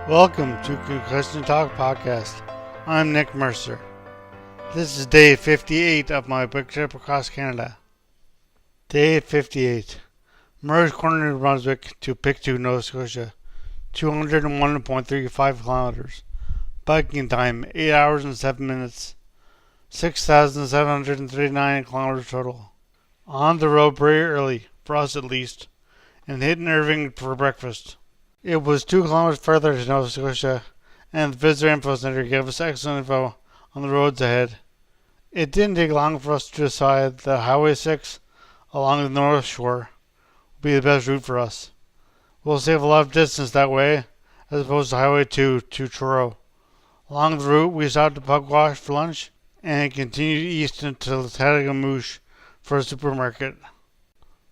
Welcome to Concussion Talk Podcast. I'm Nick Mercer. This is day 58 of my bike trip across Canada. Day 58. Merge Corner, New Brunswick to Pictou, Nova Scotia. 201.35 kilometers. Biking time 8 hours and 7 minutes. 6,739 kilometers total. On the road very early, for us at least, and hitting Irving for breakfast. It was 2 kilometers further to Nova Scotia, and the Visitor Info Center gave us excellent info on the roads ahead. It didn't take long for us to decide that Highway 6 along the North Shore would be the best route for us. We'll save a lot of distance that way, as opposed to Highway 2 to Truro. Along the route, we stopped at Pugwash for lunch, and continued east until Tattagamouche for a supermarket.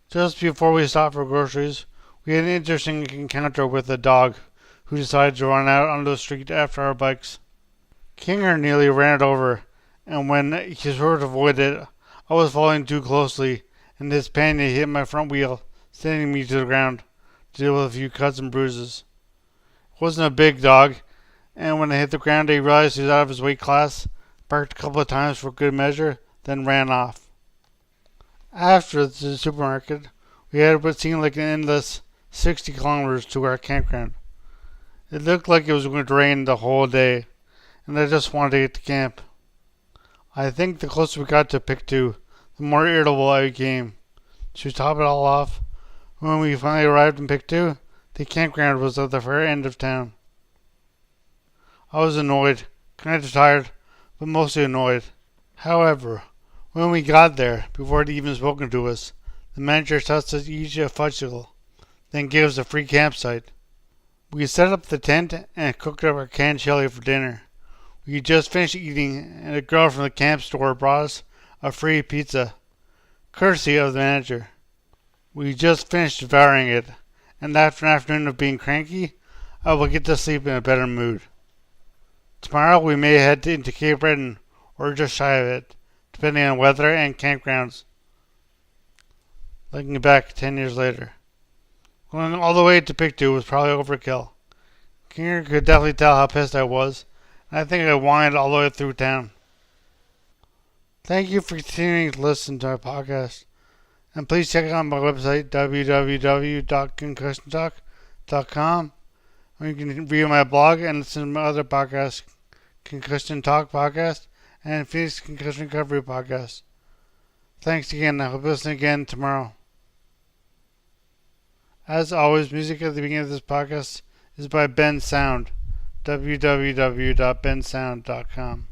Just before we stopped for groceries, we had an interesting encounter with a dog who decided to run out onto the street after our bikes. Kinger nearly ran it over, and when he sort of avoided it, I was following too closely, and his panic hit my front wheel, sending me to the ground to deal with a few cuts and bruises. It wasn't a big dog, and when I hit the ground, I realized he was out of his weight class, barked a couple of times for good measure, then ran off. After the supermarket, we had what seemed like an endless 60 kilometers to our campground. It looked like it was going to rain the whole day, and I just wanted to get to camp. I think the closer we got to Pictou, the more irritable I became. To top it all off, when we finally arrived in Pictou, the campground was at the far end of town. I was annoyed, kind of tired, but mostly annoyed. However, when we got there, before it even spoken to us, the manager tells us each a fudgicle, then gave us a free campsite. We set up the tent and cooked up our canned chili for dinner. We had just finished eating, and a girl from the camp store brought us a free pizza, courtesy of the manager. We just finished devouring it, and after an afternoon of being cranky, I will get to sleep in a better mood. Tomorrow we may head into Cape Breton, or just shy of it, depending on weather and campgrounds. Looking back 10 years later. Going all the way to Pictou was probably overkill. Kinger could definitely tell how pissed I was, and I think I whined all the way through town. Thank you for continuing to listen to my podcast, and please check out my website www.concussiontalk.com, where you can read my blog and listen to my other podcasts, Concussion Talk Podcast and Phoenix Concussion Recovery Podcast. Thanks again. I hope you listen again tomorrow. As always, music at the beginning of this podcast is by Ben Sound, www.bensound.com.